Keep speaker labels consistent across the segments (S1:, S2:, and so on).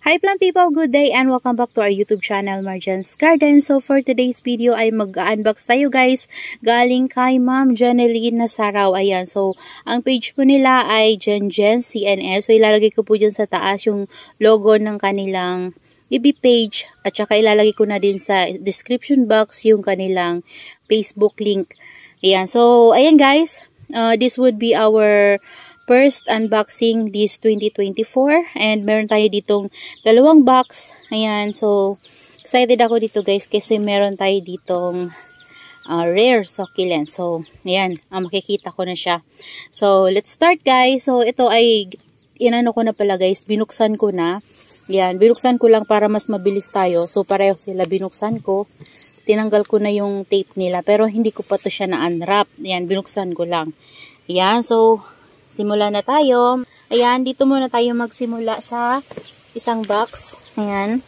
S1: Hi plant people, good day and welcome back to our YouTube channel, Marjan's Garden. So for today's video ay mag-unbox tayo guys, galing kay Ma'am Janeline Nasaraw. Ayan, so ang page po nila ay Jenjen CNS. So ilalagay ko po dyan sa taas yung logo ng kanilang FB page at saka ilalagay ko na din sa description box yung kanilang Facebook link. Ayan, so ayan guys, this would be our first unboxing this 2024 and meron tayo ditong dalawang box. Ayan, so excited ako dito guys kasi meron tayo ditong rare succulent. So ayan, makikita ko na siya. So let's start guys. So ito ay inano ko na pala guys, binuksan ko na. Ayan, binuksan ko lang para mas mabilis tayo. So pareho sila, binuksan ko. Tinanggal ko na yung tape nila pero hindi ko pa to siya na-unwrap. Ayan, binuksan ko lang. Ayan, so simula na tayo. Ayan, dito muna tayo magsimula sa isang box. Ayan.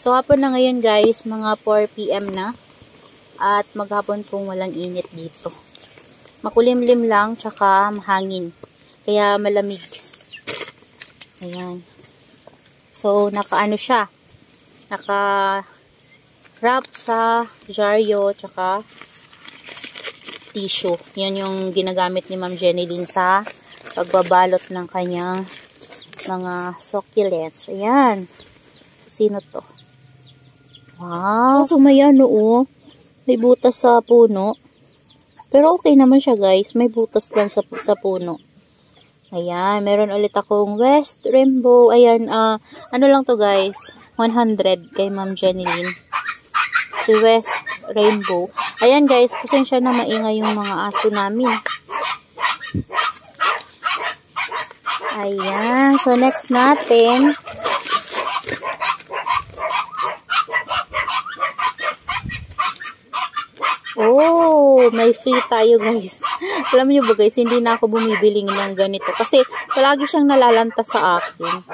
S1: So, hapon na ngayon guys, mga 4 PM na. At maghapon pong walang init dito. Makulimlim lang, tsaka mahangin. Kaya malamig. Ayan. So, nakaano siya. Naka-wrap sa jaryo, tsaka tissue. Yan yung ginagamit ni Ma'am Janeline sa pagbabalot ng kanyang mga succulents. Ayan. Sino to? Wow! So may ano oh. May butas sa puno. Pero okay naman siya guys. May butas lang sa puno. Ayan. Meron ulit akong West Rainbow. Ayan. Ano lang to guys? 100 kay Ma'am Janeline. Si West Rainbow. Ayan guys, pasensya na maingay yung mga aso namin. Ayan, so next natin. Oh, may free tayo guys. Alam niyo ba guys, hindi na ako bumibili ng ganito kasi palagi siyang nalalanta sa akin.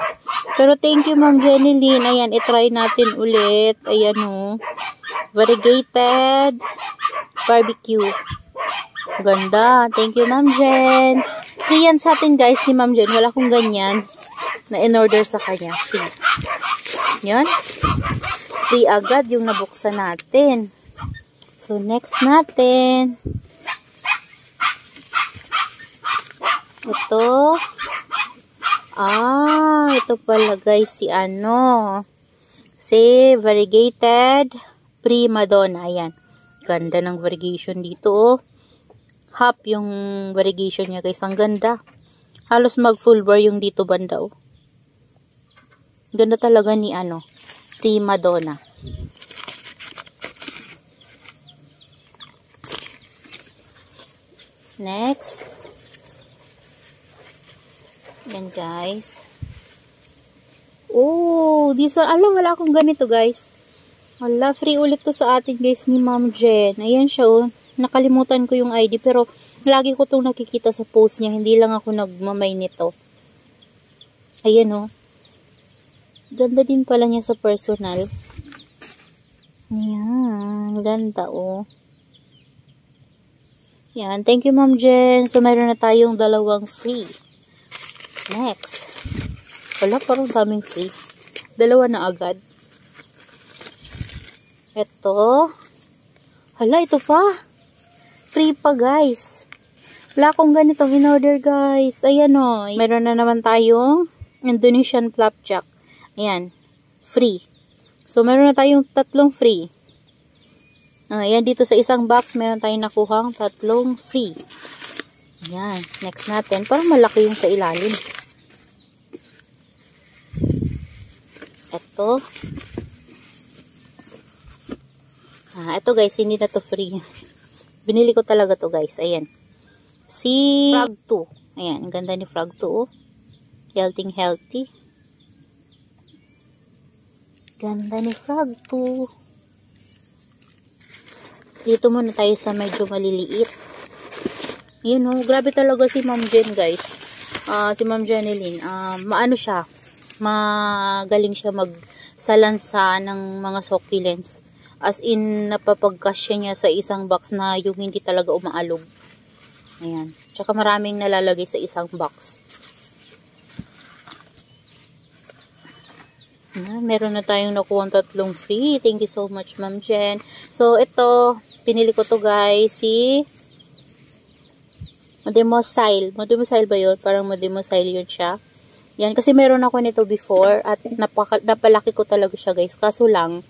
S1: Pero thank you Ma'am Janeline. Ayan, itry natin ulit. Ayan oh. Variegated barbecue. Ganda. Thank you, Ma'am Jen. Free yan sa atin, guys, ni Ma'am Jen. Wala akong ganyan na in-order sa kanya. Free. Yan. Free agad yung nabuksan natin. So, next natin. Ito. Ito pala, guys, si ano. Si variegated Prima Donna. Ayan. Ganda ng variegation dito. Oh. Half yung variegation niya guys. Ang ganda. Halos mag full bar yung dito banda. Oh. Ganda talaga ni ano. Prima Donna. Next. Yan guys. Oh, this one. Alam, wala akong ganito guys. Wala, free ulit to sa atin guys ni Ma'am Jen. Ayan siya oh. Nakalimutan ko yung ID pero lagi ko itong nakikita sa post niya. Hindi lang ako nagmamay nito. Ayan oh. Ganda din pala niya sa personal. Ayan. Ganda oh. Ayan. Thank you Ma'am Jen. So meron na tayong dalawang free. Next. Wala, parang daming free. Dalawa na agad. Ito. Hala, ito pa. Free pa, guys. Wala akong ganitong in-order, guys. Ayan, o. Meron na naman tayong Indonesian flapjack. Ayan. Free. So, meron na tayong tatlong free. Ayan, dito sa isang box, meron tayong nakuhang tatlong free. Ayan. Next natin. Parang malaki yung sa ilalim. Ito. Ito guys, hindi na to free. Binili ko talaga to guys. Ayan. Si Frog 2. Ayan, ang ganda ni Frog 2 oh. Healthy. Ganda ni Frog 2. Dito muna tayo sa medyo maliliit. Ayan oh, grabe talaga si Ma'am Jen guys. Si Ma'am Janeline. Maano siya. Magaling siya magsalansa ng mga succulents. As in, napapagkasya niya sa isang box na yung hindi talaga umaalog. Ayan. Tsaka maraming nalalagay sa isang box. Meron na tayong nakuha 3 free. Thank you so much, Ma'am Jen. So, ito, pinili ko to guys, si Modemosile. Modemosile ba yun? Parang Modemosile yun siya. Yan, kasi meron ako nito before at napalaki ko talaga siya guys. Kaso lang,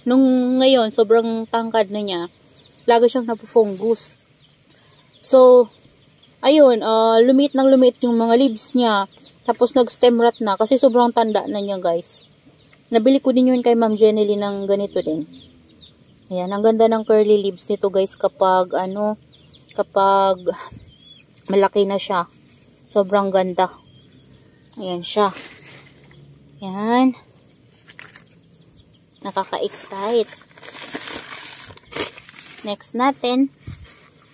S1: nung ngayon, sobrang tangkad na niya, lagi siyang napufungus. So, ayun, lumit yung mga leaves niya. Tapos nag-stem rot na kasi sobrang tanda na niya guys. Nabili ko din yun kay Ma'am Jenny ng ganito din. Ayan, ang ganda ng curly leaves nito guys kapag kapag malaki na siya. Sobrang ganda. Ayan siya. Ayan. Nakaka-excite. Next natin.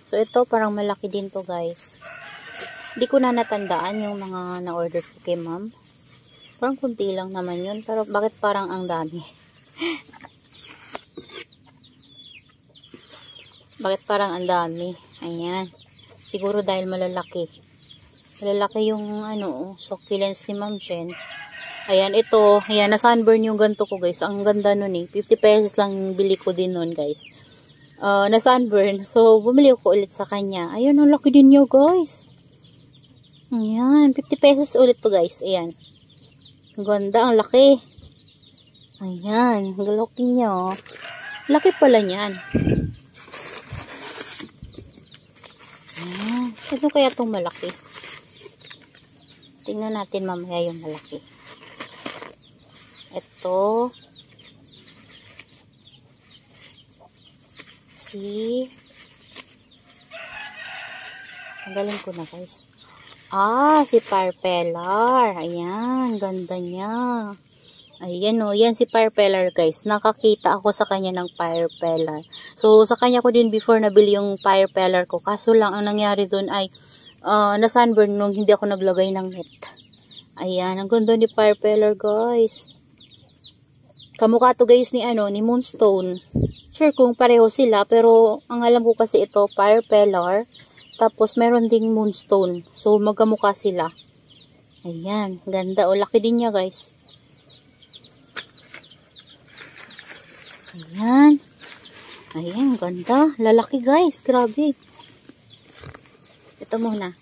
S1: So, ito parang malaki din to guys. Hindi ko na natandaan yung mga na-order ko kay Ma'am. Parang kunti lang naman yun. Pero bakit parang ang dami? Bakit parang ang dami? Ayan. Siguro dahil malalaki. Malalaki yung succulents ni Ma'am Jen. Ayan, ito. Ayan, na-sunburn yung ganito ko guys. Ang ganda nun eh. 50 pesos lang bili ko din nun guys. Na-sunburn. So, bumili ko ulit sa kanya. Ayan, ang laki din niyo guys. Ayan, 50 pesos ulit to guys. Ayan. Ang ganda, ang laki. Ayan, ang laki niya. Laki pala niyan. Ayan. Ito kaya itong malaki? Tingnan natin mamaya yung malaki. Ito. Tanggalin ko na guys. Si Parpelar. Ayan, ganda niya. Ayan o, yan si Parpelar guys. Nakakita ako sa kanya ng Parpelar. So, sa kanya ko din before nabili yung Parpelar ko. Kaso lang, ang nangyari dun ay na-sunburn nung hindi ako naglagay ng net. Ayan, ang ganda ni Parpelar guys. Kamukha to guys ni Moonstone. Sure kung pareho sila, pero ang alam ko kasi ito, Parpelar. Tapos, meron ding Moonstone. So, magkamukha sila. Ayan. Ganda. O, laki din niya, guys. Ayan. Ayan. Ganda. Lalaki, guys. Grabe. Ito muna.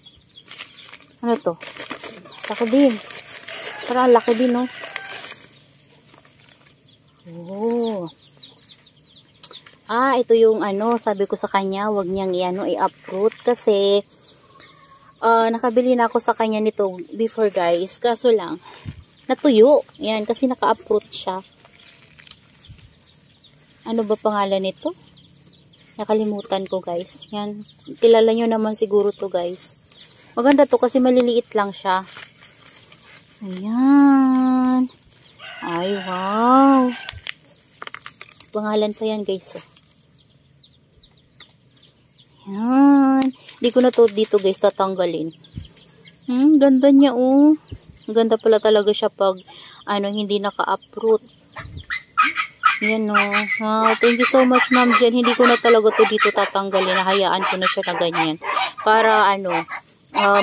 S1: Ano to? Laki din. Parang laki din, no? Oh. Ito yung sabi ko sa kanya, wag niyang i-uproot kasi nakabili na ako sa kanya nito before guys. Kaso lang, natuyo. Yan, kasi naka-uproot siya. Ano ba pangalan nito? Nakalimutan ko guys. Yan, kilala nyo naman siguro to guys. Maganda to kasi maliliit lang siya. Ayan. Ay, wow. Pangalan pa yan guys. Yan. Hindi ko na to dito guys tatanggalin. Ganda niya oh. Ganda pala talaga siya pag hindi naka-uproot. Yan oh. Thank you so much Ma'am Jen. Hindi ko na talaga to dito tatanggalin. Nahayaan ko na siya na ganyan. Para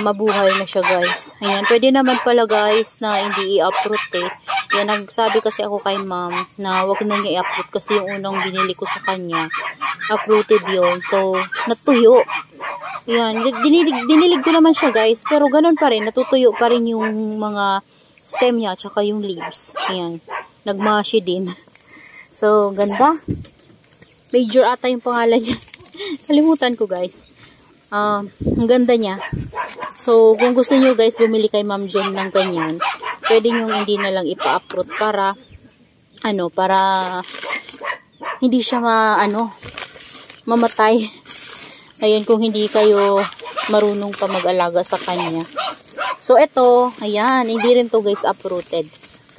S1: mabuhay na siya guys. Ayan. Pwede naman pala guys na hindi i-uproot eh. Yan. Nagsabi kasi ako kay Ma'am na wag na niya i-uproot kasi yung unang binili ko sa kanya uprooted yun. So, natuyo. Yan. Dinilig ko naman siya guys. Pero ganun pa rin. Natutuyo pa rin yung mga stem niya tsaka yung leaves. Ayan. Nagmashi din. So, ganda. Major ata yung pangalan niya. Kalimutan ko guys. Ang ganda niya. So, kung gusto niyo guys bumili kay Ma'am Jen ng ganyan, pwede nyo hindi na lang ipa-uproot para para hindi siya mamatay. Ayan, kung hindi kayo marunong pa mag-alaga sa kanya. So, ito, ayan, hindi rin to guys uprooted.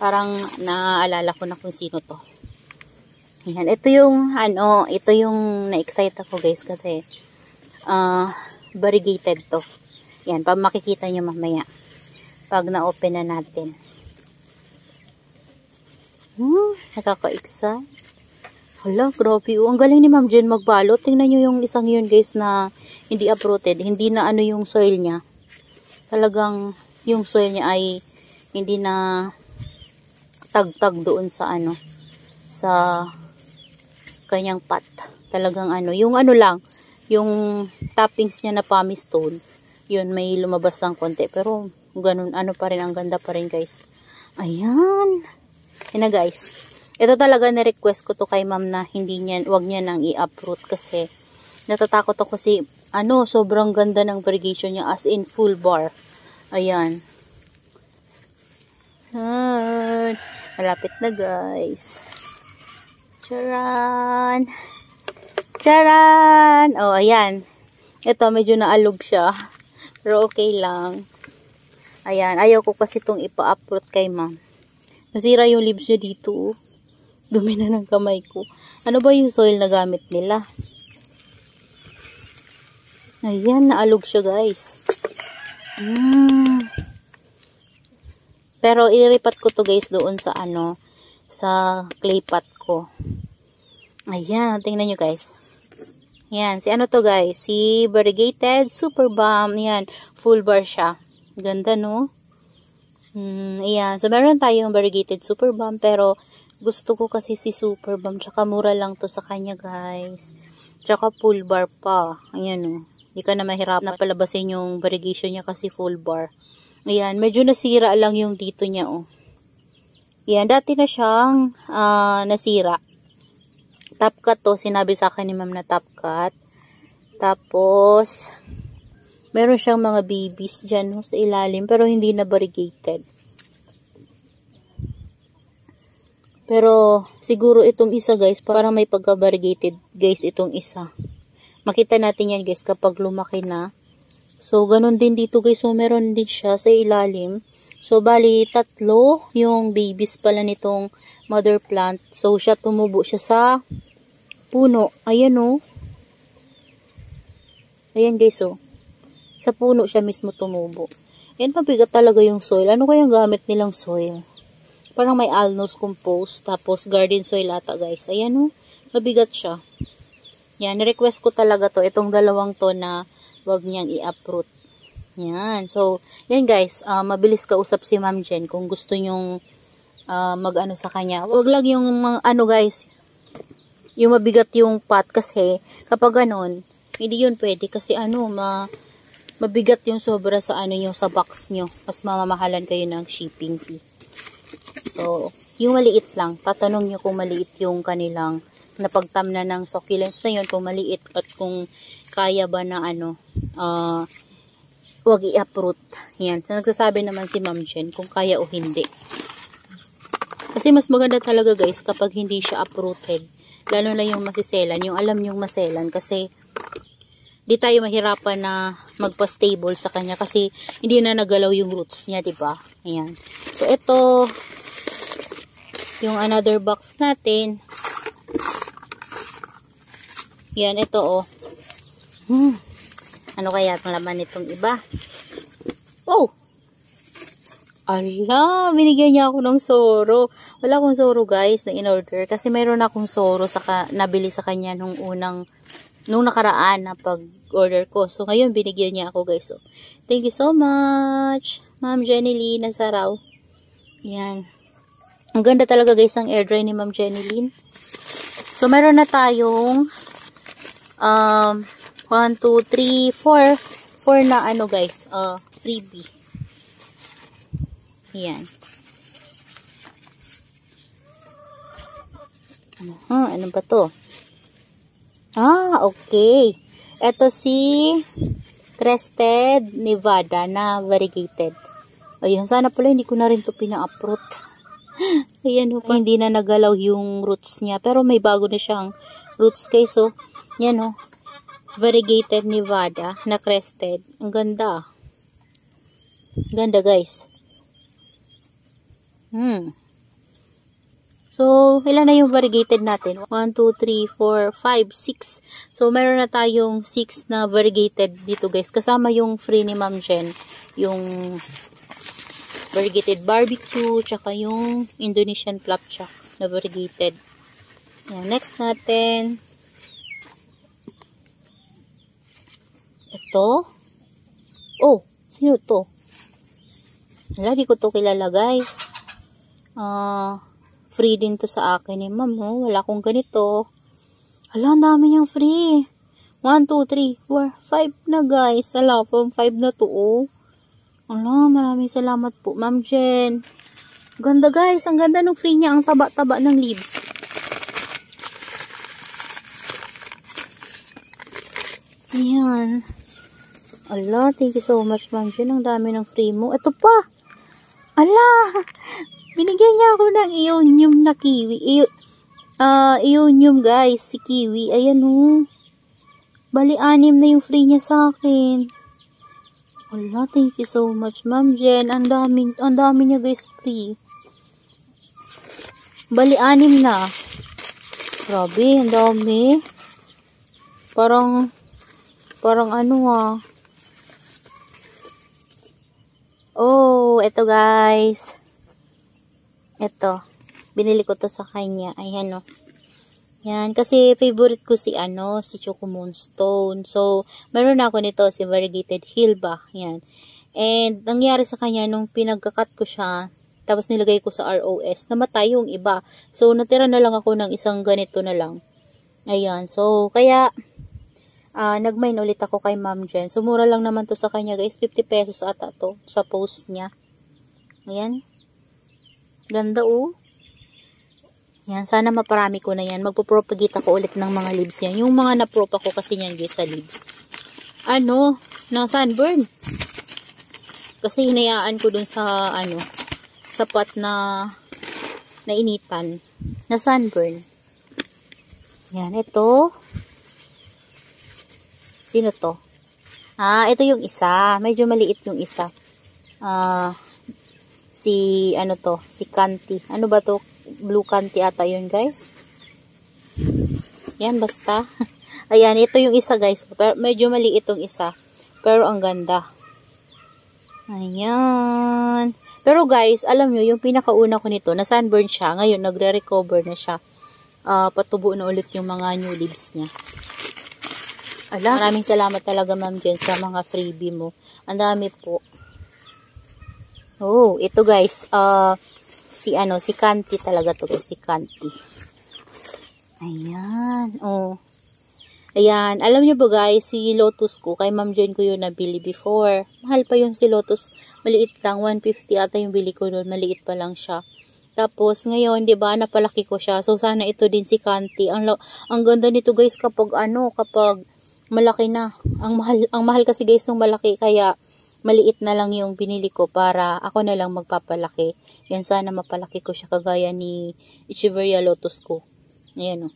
S1: Parang naaalala ko na kung sino to. Ayan, ito yung na-excite ako guys kasi variegated to. Yan, pag makikita nyo mamaya pag na-open na natin. Nakaka-excite. Hala, grabe. Ang galing ni Ma'am Jen magbalot. Tingnan nyo yung isang yun guys na hindi uprooted. Hindi na yung soil niya. Talagang yung soil niya ay hindi na tagtag doon sa ano, sa kanyang pot. Talagang ano, yung ano lang, yung toppings niya na pumice stone, yun may lumabas ng konti, pero ganun, ano pa rin, ang ganda pa rin guys. Ayan. Yan na guys. Ito talaga na-request ko to kay ma'am na hindi niya, wag niya nang i-uproot kasi natatakot ako kasi ano, sobrang ganda ng variegation niya as in full bar. Ayan. Ayan. Malapit na guys. Charan! Charan! Oh, ayan. Ito, medyo naalog siya. Pero okay lang. Ayan. Ayaw ko kasi itong ipa-uproot kay ma'am. Nasira yung leaves niya dito. Dumi na ng kamay ko. Ano ba yung soil na gamit nila? Ayan, naalog siya guys. Pero iripat ko to guys doon sa ano, sa clay pot ko. Ayan, tingnan nyo guys. Ayan, si ano to guys? Si Variegated Super Balm. Ayan, full bar siya. Ganda no? Ayan, so meron tayong Variegated Super Balm pero gusto ko kasi si Super Balm. Tsaka mura lang to sa kanya guys. Tsaka full bar pa. Ayan o. Hindi ka na mahirap na palabasin yung variegation niya kasi full bar. Ayan, medyo nasira lang yung dito niya, oh. Ayan, dati na siyang nasira. Top cut to, sinabi sa akin ni ma'am na top cut. Tapos, meron siyang mga babies dyan, oh, sa ilalim, pero hindi na variegated. Pero, siguro itong isa guys, parang may pagka-variegated guys itong isa. Makita natin yan guys kapag lumaki na. So, ganun din dito guys. So, meron din siya sa ilalim. So, bali, 3 yung babies pala nitong mother plant. So, siya tumubo siya sa puno. Ayan o. Ayan guys o. Sa puno siya mismo tumubo. Ayan, mabigat talaga yung soil. Ano kayang gamit nilang soil? Parang may alnos compost. Tapos, garden soil ata guys. Ayan o. Mabigat siya. Yan, request ko talaga to. Itong dalawang to na wag niyang i-uproot. Yan. So, yan guys. Mabilis kausap si Ma'am Jen kung gusto nyong mag-ano sa kanya. Wag lang yung mga ano guys. Yung mabigat yung pot kasi kapag ganon, hindi yun pwede kasi ano, mabigat yung sobra sa ano yung sa box nyo. Mas mamamahalan kayo ng shipping fee. So, yung maliit lang. Tatanong nyo kung maliit yung kanilang napagtamna ng succulents na yun, kung maliit at kung kaya ba na ano, wag i-uproot. Yan. So, nagsasabi naman si Ma'am Jen kung kaya o hindi. Kasi mas maganda talaga guys kapag hindi siya uprooted. Lalo na yung masiselan. Yung alam yung maselan. Kasi di tayo mahirapan na magpa-stable sa kanya. Kasi hindi na nagalaw yung roots niya. Diba? Ayan. So ito yung another box natin. Yan. Ito oh. Ano kaya itong laman nitong iba? Oh! Ala, binigyan niya ako ng soro. Wala akong soro guys na in-order. Kasi mayroon akong soro nabili sa kanya nung nakaraan na pag-order ko. So, ngayon binigyan niya ako guys. So, thank you so much, Ma'am Jenny Lee Nasaraw. Yan. Ang ganda talaga guys ang air dry ni Ma'am Jenny Lee. So, meron na tayong 1, 2, 3, 4 na ano guys, freebie. Yan. Ano ba to? Okay. Ito si Crested Nevada na variegated. Ayun, sana pala hindi ko na rin to pina-uproot. Ayan, hindi na nagalaw yung roots niya. Pero may bago na siyang roots guys, oh. Yan, oh. Variegated Nevada na crested. Ang ganda. Ganda guys. So, ilan na yung variegated natin? 1, 2, 3, 4, 5, 6. So, meron na tayong 6 na variegated dito guys. Kasama yung free ni Ma'am Jen. Yung variegated barbecue, tsaka yung Indonesian flapjack na variegated. Yan, next natin. Ito. Oh, sino to? Wala, di ko to kilala guys. free din to sa akin eh, ma'am. Oh, wala akong ganito. Hala, ang dami niyang free. 1, 2, 3, 4, 5 na guys. Hala, from 5 na to, oh. Hala, maraming salamat po, Ma'am Jen. Ganda guys, ang ganda ng free niya. Ang taba-taba ng leaves. Ayan. Ala, thank you so much, Ma'am Jen. Ang dami ng free mo. Ito pa. Ala, binigyan niya ako ng ionium na kiwi. Ionium guys, si kiwi. Ayan oh. Bali, 6 na yung free niya sa akin. Ala, thank you so much, Ma'am Jen. Ang dami niya guys free. Bali, 6 na. Grabe, ang dami. Parang ano Oh, eto guys. Eto. Binili ko to sa kanya. Ayan oh. Yan. Kasi favorite ko si Choco Moonstone. So, meron ako nito, si Variegated Hill ba. Yan. And, nangyari sa kanya, nung pinagkakat ko siya, tapos nilagay ko sa ROS, namatay yung iba. So, natira na lang ako ng isang ganito na lang. Ayan. So, kaya, nag-mine ulit ako kay Ma'am Jen. So, mura lang naman to sa kanya guys. 50 pesos ata to sa post niya. Ayan. Ganda oh. Yan. Sana maparami ko na yan. Magpo-propagate ako ulit ng mga leaves yan. Yung mga na-prop ako kasi yan guys sa leaves. Na sunburn. Kasi hinayaan ko dun sa sa pot na initan. Na sunburn. Yan. Ito. Sino to? Ito yung isa. Medyo maliit yung isa. Si Canty. Ano ba to? Blue Canty ata yun, guys. Yan, basta. Ayan, ito yung isa, guys. Pero medyo maliit yung isa. Pero ang ganda. Ayan. Pero, guys, alam nyo, yung pinakauna ko nito, na sunburn siya. Ngayon, nagre-recover na siya. Patubo na ulit yung mga new leaves niya. Ala, maraming salamat talaga Ma'am Jen sa mga freebie mo. Ang dami po. Oh, ito guys, si Canty talaga to guys, si Canty. Ayan, oh. Ayan, alam niyo ba guys, si Lotus ko, kay Ma'am Jen ko yun nabili before. Mahal pa yung si Lotus, maliit lang, 150 ata yung bili ko doon, maliit pa lang siya. Tapos, ngayon, di ba napalaki ko siya. So, sana ito din si Canty. Ang ganda nito guys kapag malaki na. Ang mahal kasi guys ng malaki, kaya maliit na lang yung binili ko para ako na lang magpapalaki. Yan, sana mapalaki ko siya kagaya ni Echeveria Lotus ko. Ayan o.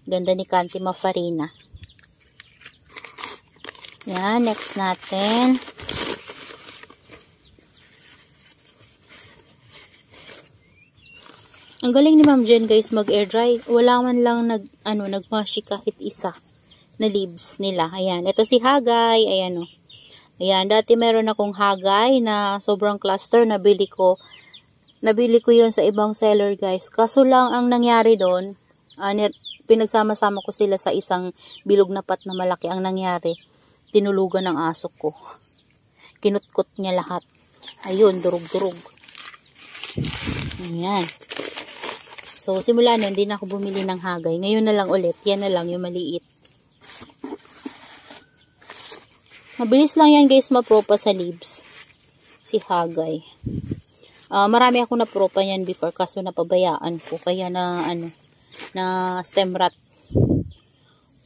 S1: Ganda ni Canty Mafarina. Yan, next natin. Ang galing ni Ma'am Jen guys mag-air dry. Wala man lang nagmashi kahit isa na leaves nila. Ayan. Ito si Hagay. Ayan o. Ayan. Dati meron akong Hagay na sobrang cluster. Nabili ko yun sa ibang seller guys. Kaso lang ang nangyari doon, pinagsama-sama ko sila sa isang bilog na pot na malaki. Ang nangyari, tinulugan ng aso ko. Kinutkot niya lahat. Ayun, durug-durug. Ayan. So, simula nun, hindi na ako bumili ng Hagay. Ngayon na lang ulit. Yan na lang, yung maliit. Mabilis lang yan guys mapropa sa leaves. Si Hagay. Marami akong napropa yan before kaso napabayaan ko. Kaya na stem rot.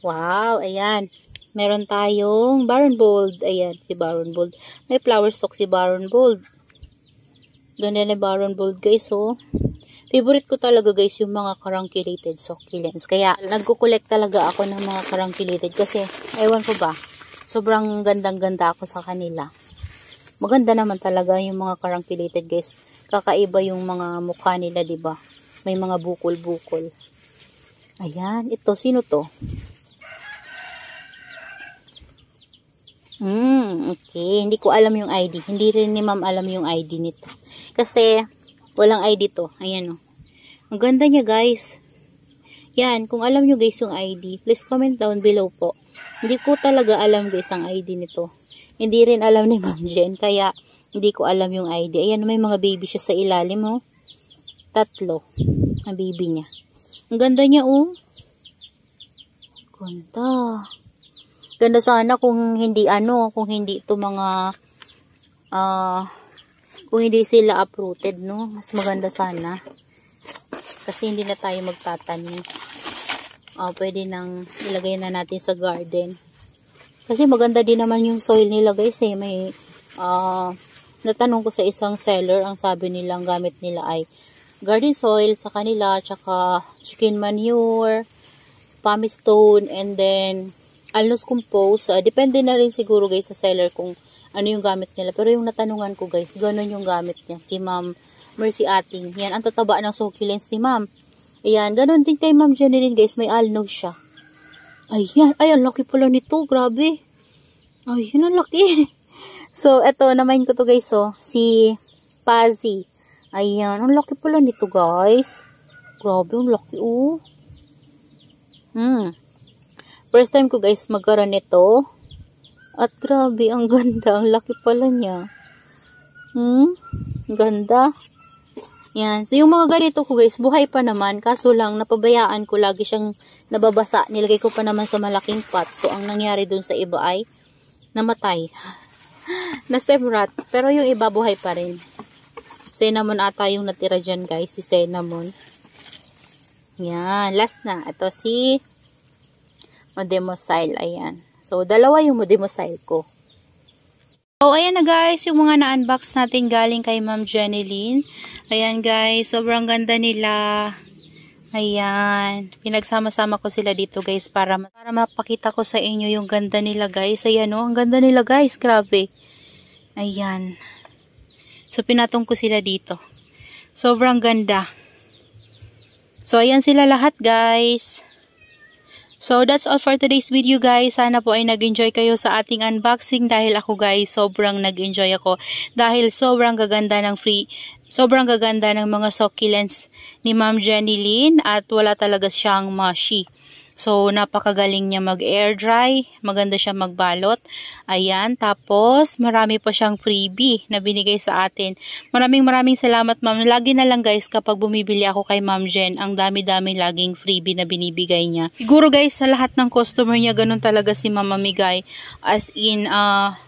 S1: Wow, ayan. Meron tayong Baron Bold. Ayan, si Baron Bold. May flower stalk si Baron Bold. Ganda na Baron Bold guys, oh. Favorite ko talaga guys yung mga carunculated succulents. Kaya nagko-collect talaga ako ng mga carunculated kasi ewan ko ba, sobrang gandang-ganda ako sa kanila. Maganda naman talaga yung mga carunculated guys. Kakaiba yung mga mukha nila, 'di ba? May mga bukol-bukol. Ayan, ito sino to? Okay, hindi ko alam yung ID. Hindi rin ni Ma'am alam yung ID nito. Kasi walang ID to. Ayan o. Ang ganda niya guys. Yan. Kung alam nyo guys yung ID, please comment down below po. Hindi ko talaga alam guys ang ID nito. Hindi rin alam ni Ma'am Jen. Kaya hindi ko alam yung ID. Ayan, may mga baby siya sa ilalim oh. tatlo. Ang baby niya. Ang ganda niya, oh. Ganda. Ganda sana kung hindi kung hindi ito mga, kung hindi sila uprooted, no? Mas maganda sana. Kasi hindi na tayo magtatanim. Pwede nang ilagay na natin sa garden. Kasi maganda din naman yung soil nila, guys, eh. May, natanong ko sa isang seller, ang sabi nilang gamit nila ay garden soil sa kanila, tsaka chicken manure, pumice stone, and then alnos compost. Depende na rin siguro, guys, sa seller kung ano yung gamit nila. Pero yung natanungan ko, guys, ganun yung gamit niya. Si Ma'am Mercy Ating. Yan, ang tataba ng succulents ni Ma'am. Ayan, ganun din kay Ma'am Jeneline, guys. May alnos siya. Ayan, ay, ang laki pala nito. Grabe. Ayan, ang laki. So, eto, namain ko to, guys, oh. Si Pazzy. Ayan, ang laki pala nito, guys. Grabe, ang laki, oh. First time ko, guys, magkaroon nito. At grabe, ang ganda. Ang laki pala niya. Ganda. Yan. So, yung mga ganito ko, guys, buhay pa naman. Kaso lang, napabayaan ko. Lagi siyang nababasa. Nilagay ko pa naman sa malaking pot. So, ang nangyari dun sa iba ay namatay. Na stem rot. Pero yung iba, buhay pa rin. Cinnamon ata yung natira dyan, guys. Si cinnamon. Yan. Last na. Ito si Modemocyle. Ayan. So, dalawa yung Modemocyle ko. So, ayan na, guys, yung mga na-unbox natin galing kay Ma'am Jeneline. Ayan, guys, sobrang ganda nila. Ayan, pinagsama-sama ko sila dito, guys, para mapakita ko sa inyo yung ganda nila, guys. Ayan, oh, ang ganda nila, guys, grabe. Ayan. So, pinatong ko sila dito. Sobrang ganda. So, ayan sila lahat, guys. So, that's all for today's video, guys. Sana po ay nag-enjoy kayo sa ating unboxing dahil ako, guys, sobrang nag-enjoy ako dahil sobrang gaganda ng mga succulents ni Ma'am Jeneline at wala talaga siyang mushy. So, napakagaling niya mag-air dry. Maganda siya magbalot. Ayan. Tapos, marami pa siyang freebie na binigay sa atin. Maraming salamat, Ma'am. Lagi na lang, guys, kapag bumibili ako kay Ma'am Jen, ang dami-dami laging freebie na binibigay niya. Siguro, guys, sa lahat ng customer niya, ganun talaga si Ma'am mamigay. As in,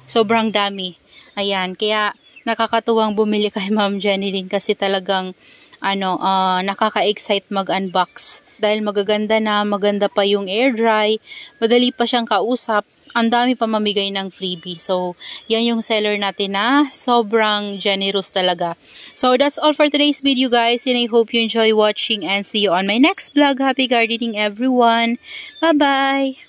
S1: sobrang dami. Ayan. Kaya, nakakatuwang bumili kay Ma'am Jeneline kasi talagang nakaka-excite mag-unbox. Dahil maganda pa yung air dry, madali pa siyang kausap, ang dami pa mamigay ng freebie. So, yan yung seller natin na sobrang generous talaga. So, that's all for today's video, guys, and I hope you enjoy watching and see you on my next vlog. Happy gardening, everyone! Bye-bye!